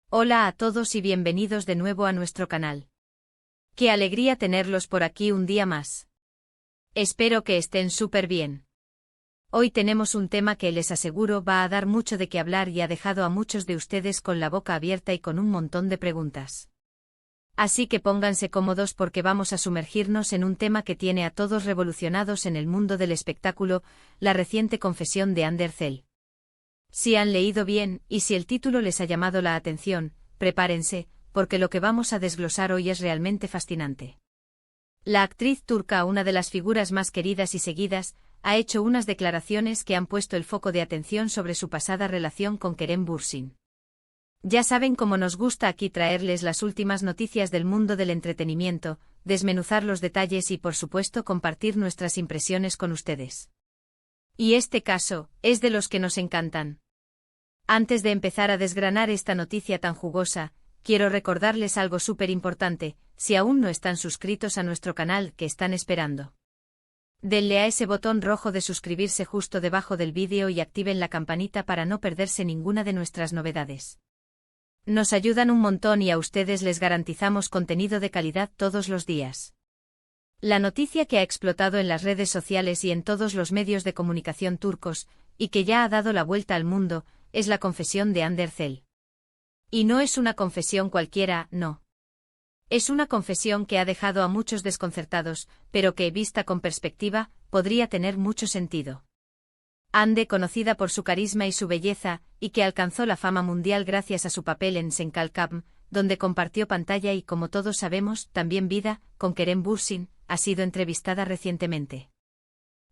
Hola a todos y bienvenidos de nuevo a nuestro canal. Qué alegría tenerlos por aquí un día más. Espero que estén súper bien. Hoy tenemos un tema que les aseguro va a dar mucho de qué hablar y ha dejado a muchos de ustedes con la boca abierta y con un montón de preguntas. Así que pónganse cómodos porque vamos a sumergirnos en un tema que tiene a todos revolucionados en el mundo del espectáculo, la reciente confesión de Ander Zell. Si han leído bien, y si el título les ha llamado la atención, prepárense, porque lo que vamos a desglosar hoy es realmente fascinante. La actriz turca, una de las figuras más queridas y seguidas, ha hecho unas declaraciones que han puesto el foco de atención sobre su pasada relación con Kerem Bürsin. Ya saben cómo nos gusta aquí traerles las últimas noticias del mundo del entretenimiento, desmenuzar los detalles y por supuesto compartir nuestras impresiones con ustedes. Y este caso, es de los que nos encantan. Antes de empezar a desgranar esta noticia tan jugosa, quiero recordarles algo súper importante: si aún no están suscritos a nuestro canal, ¿qué están esperando? Denle a ese botón rojo de suscribirse justo debajo del vídeo y activen la campanita para no perderse ninguna de nuestras novedades. Nos ayudan un montón y a ustedes les garantizamos contenido de calidad todos los días. La noticia que ha explotado en las redes sociales y en todos los medios de comunicación turcos, y que ya ha dado la vuelta al mundo, es la confesión de Ander Zell. Y no es una confesión cualquiera, no. Es una confesión que ha dejado a muchos desconcertados, pero que, vista con perspectiva, podría tener mucho sentido. Hande, conocida por su carisma y su belleza, y que alcanzó la fama mundial gracias a su papel en Sen Kalkam, donde compartió pantalla y, como todos sabemos, también vida, con Kerem Bürsin, ha sido entrevistada recientemente.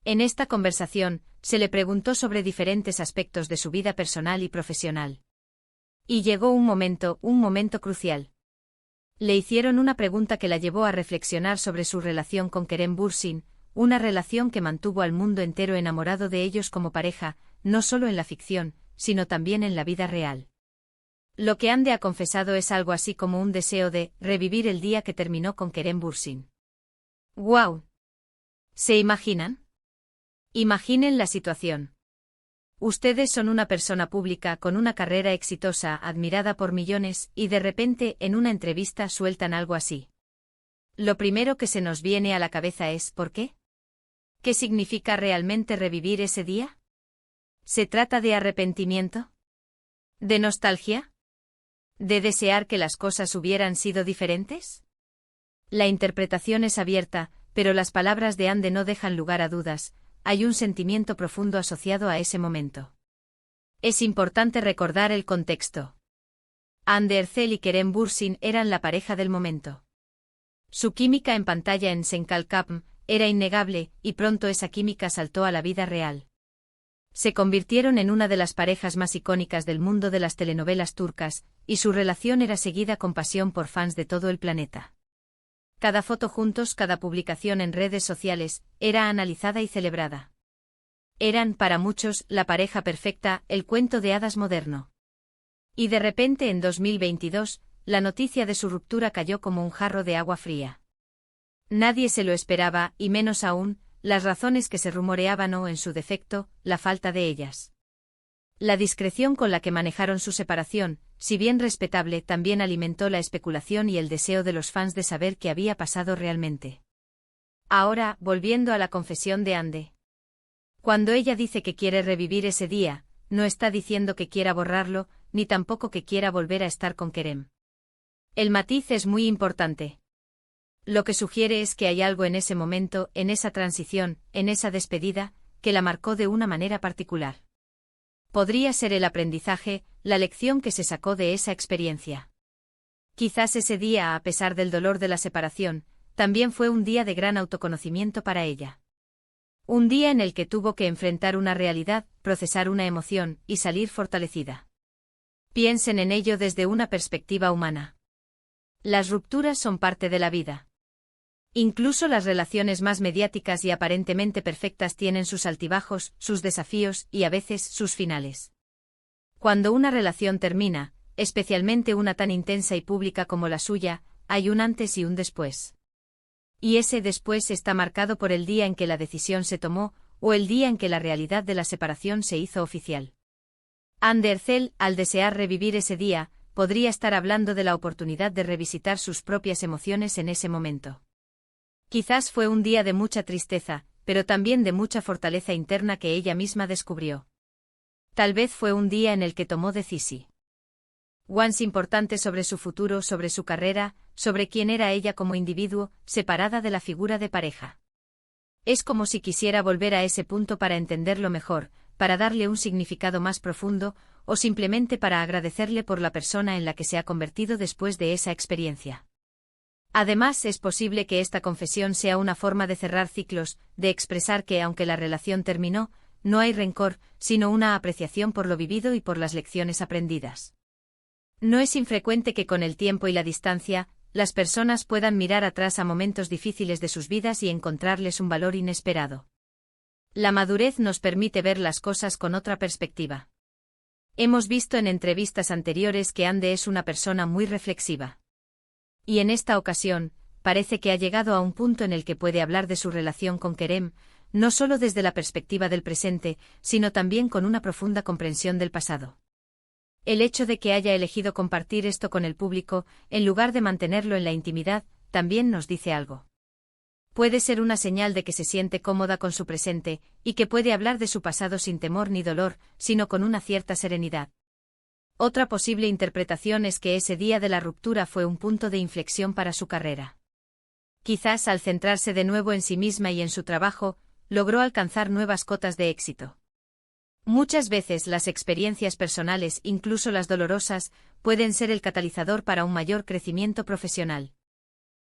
En esta conversación, se le preguntó sobre diferentes aspectos de su vida personal y profesional. Y llegó un momento crucial. Le hicieron una pregunta que la llevó a reflexionar sobre su relación con Kerem Bürsin, una relación que mantuvo al mundo entero enamorado de ellos como pareja, no solo en la ficción, sino también en la vida real. Lo que Hande ha confesado es algo así como un deseo de revivir el día que terminó con Kerem Bürsin. ¡Guau! ¿Se imaginan? Imaginen la situación. Ustedes son una persona pública con una carrera exitosa, admirada por millones, y de repente en una entrevista sueltan algo así. Lo primero que se nos viene a la cabeza es ¿por qué? ¿Qué significa realmente revivir ese día? ¿Se trata de arrepentimiento? ¿De nostalgia? ¿De desear que las cosas hubieran sido diferentes? La interpretación es abierta, pero las palabras de Hande no dejan lugar a dudas. Hay un sentimiento profundo asociado a ese momento. Es importante recordar el contexto. Ander Zell y Kerem Bürsin eran la pareja del momento. Su química en pantalla en Sen Kalkam era innegable, y pronto esa química saltó a la vida real. Se convirtieron en una de las parejas más icónicas del mundo de las telenovelas turcas, y su relación era seguida con pasión por fans de todo el planeta. Cada foto juntos, cada publicación en redes sociales, era analizada y celebrada. Eran, para muchos, la pareja perfecta, el cuento de hadas moderno. Y de repente en 2022, la noticia de su ruptura cayó como un jarro de agua fría. Nadie se lo esperaba, y menos aún, las razones que se rumoreaban o, en su defecto, la falta de ellas. La discreción con la que manejaron su separación, si bien respetable, también alimentó la especulación y el deseo de los fans de saber qué había pasado realmente. Ahora, volviendo a la confesión de Hande. Cuando ella dice que quiere revivir ese día, no está diciendo que quiera borrarlo, ni tampoco que quiera volver a estar con Kerem. El matiz es muy importante. Lo que sugiere es que hay algo en ese momento, en esa transición, en esa despedida, que la marcó de una manera particular. Podría ser el aprendizaje, la lección que se sacó de esa experiencia. Quizás ese día, a pesar del dolor de la separación, también fue un día de gran autoconocimiento para ella. Un día en el que tuvo que enfrentar una realidad, procesar una emoción, y salir fortalecida. Piensen en ello desde una perspectiva humana. Las rupturas son parte de la vida. Incluso las relaciones más mediáticas y aparentemente perfectas tienen sus altibajos, sus desafíos y a veces sus finales. Cuando una relación termina, especialmente una tan intensa y pública como la suya, hay un antes y un después. Y ese después está marcado por el día en que la decisión se tomó, o el día en que la realidad de la separación se hizo oficial. Ander Zell, al desear revivir ese día, podría estar hablando de la oportunidad de revisitar sus propias emociones en ese momento. Quizás fue un día de mucha tristeza, pero también de mucha fortaleza interna que ella misma descubrió. Tal vez fue un día en el que tomó decisiones importantes sobre su futuro, sobre su carrera, sobre quién era ella como individuo, separada de la figura de pareja. Es como si quisiera volver a ese punto para entenderlo mejor, para darle un significado más profundo, o simplemente para agradecerle por la persona en la que se ha convertido después de esa experiencia. Además, es posible que esta confesión sea una forma de cerrar ciclos, de expresar que, aunque la relación terminó, no hay rencor, sino una apreciación por lo vivido y por las lecciones aprendidas. No es infrecuente que con el tiempo y la distancia, las personas puedan mirar atrás a momentos difíciles de sus vidas y encontrarles un valor inesperado. La madurez nos permite ver las cosas con otra perspectiva. Hemos visto en entrevistas anteriores que Ande es una persona muy reflexiva. Y en esta ocasión, parece que ha llegado a un punto en el que puede hablar de su relación con Kerem, no solo desde la perspectiva del presente, sino también con una profunda comprensión del pasado. El hecho de que haya elegido compartir esto con el público, en lugar de mantenerlo en la intimidad, también nos dice algo. Puede ser una señal de que se siente cómoda con su presente, y que puede hablar de su pasado sin temor ni dolor, sino con una cierta serenidad. Otra posible interpretación es que ese día de la ruptura fue un punto de inflexión para su carrera. Quizás al centrarse de nuevo en sí misma y en su trabajo, logró alcanzar nuevas cotas de éxito. Muchas veces las experiencias personales, incluso las dolorosas, pueden ser el catalizador para un mayor crecimiento profesional.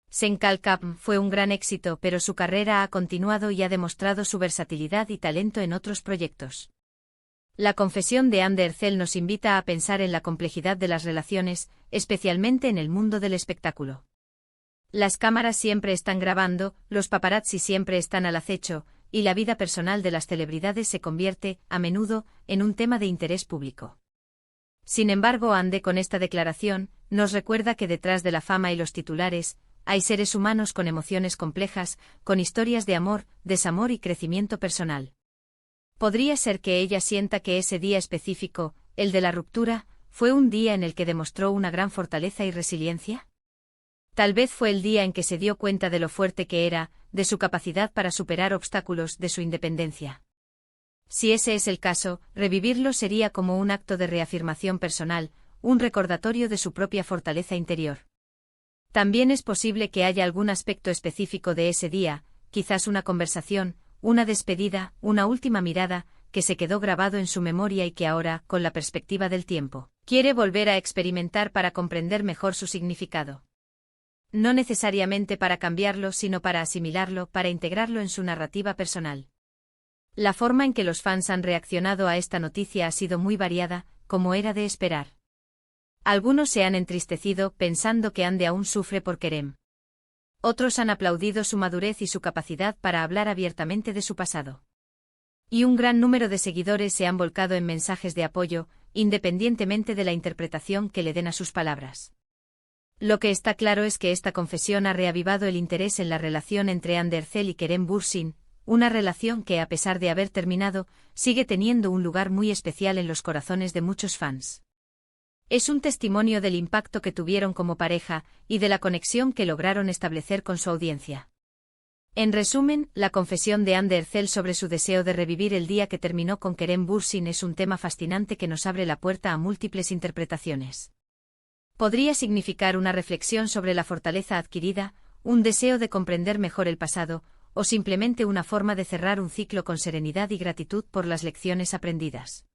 Senkalkam fue un gran éxito, pero su carrera ha continuado y ha demostrado su versatilidad y talento en otros proyectos. La confesión de Ande Erçel nos invita a pensar en la complejidad de las relaciones, especialmente en el mundo del espectáculo. Las cámaras siempre están grabando, los paparazzi siempre están al acecho, y la vida personal de las celebridades se convierte, a menudo, en un tema de interés público. Sin embargo, Ande con esta declaración, nos recuerda que detrás de la fama y los titulares, hay seres humanos con emociones complejas, con historias de amor, desamor y crecimiento personal. ¿Podría ser que ella sienta que ese día específico, el de la ruptura, fue un día en el que demostró una gran fortaleza y resiliencia? Tal vez fue el día en que se dio cuenta de lo fuerte que era, de su capacidad para superar obstáculos, de su independencia. Si ese es el caso, revivirlo sería como un acto de reafirmación personal, un recordatorio de su propia fortaleza interior. También es posible que haya algún aspecto específico de ese día, quizás una conversación, una despedida, una última mirada, que se quedó grabado en su memoria y que ahora, con la perspectiva del tiempo, quiere volver a experimentar para comprender mejor su significado. No necesariamente para cambiarlo, sino para asimilarlo, para integrarlo en su narrativa personal. La forma en que los fans han reaccionado a esta noticia ha sido muy variada, como era de esperar. Algunos se han entristecido pensando que Ande aún sufre por Kerem. Otros han aplaudido su madurez y su capacidad para hablar abiertamente de su pasado. Y un gran número de seguidores se han volcado en mensajes de apoyo, independientemente de la interpretación que le den a sus palabras. Lo que está claro es que esta confesión ha reavivado el interés en la relación entre Ande Erçel y Kerem Bürsin, una relación que, a pesar de haber terminado, sigue teniendo un lugar muy especial en los corazones de muchos fans. Es un testimonio del impacto que tuvieron como pareja, y de la conexión que lograron establecer con su audiencia. En resumen, la confesión de Ande Erçel sobre su deseo de revivir el día que terminó con Kerem Bürsin es un tema fascinante que nos abre la puerta a múltiples interpretaciones. Podría significar una reflexión sobre la fortaleza adquirida, un deseo de comprender mejor el pasado, o simplemente una forma de cerrar un ciclo con serenidad y gratitud por las lecciones aprendidas.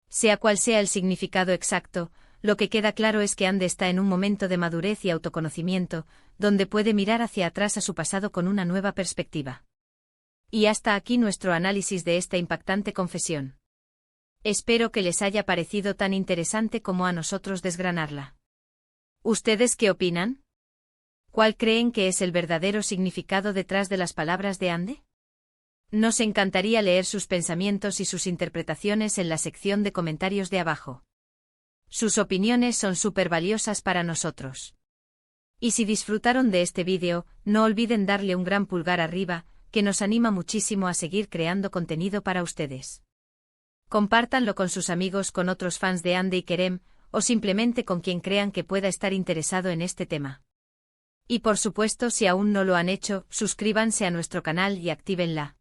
Sea cual sea el significado exacto, lo que queda claro es que Ande está en un momento de madurez y autoconocimiento, donde puede mirar hacia atrás a su pasado con una nueva perspectiva. Y hasta aquí nuestro análisis de esta impactante confesión. Espero que les haya parecido tan interesante como a nosotros desgranarla. ¿Ustedes qué opinan? ¿Cuál creen que es el verdadero significado detrás de las palabras de Ande? Nos encantaría leer sus pensamientos y sus interpretaciones en la sección de comentarios de abajo. Sus opiniones son súper valiosas para nosotros. Y si disfrutaron de este vídeo, no olviden darle un gran pulgar arriba, que nos anima muchísimo a seguir creando contenido para ustedes. Compártanlo con sus amigos, con otros fans de Ande y Kerem, o simplemente con quien crean que pueda estar interesado en este tema. Y por supuesto, si aún no lo han hecho, suscríbanse a nuestro canal y activen la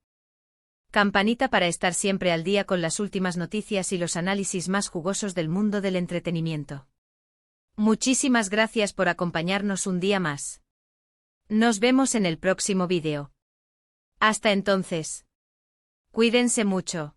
campanita para estar siempre al día con las últimas noticias y los análisis más jugosos del mundo del entretenimiento. Muchísimas gracias por acompañarnos un día más. Nos vemos en el próximo vídeo. Hasta entonces. Cuídense mucho.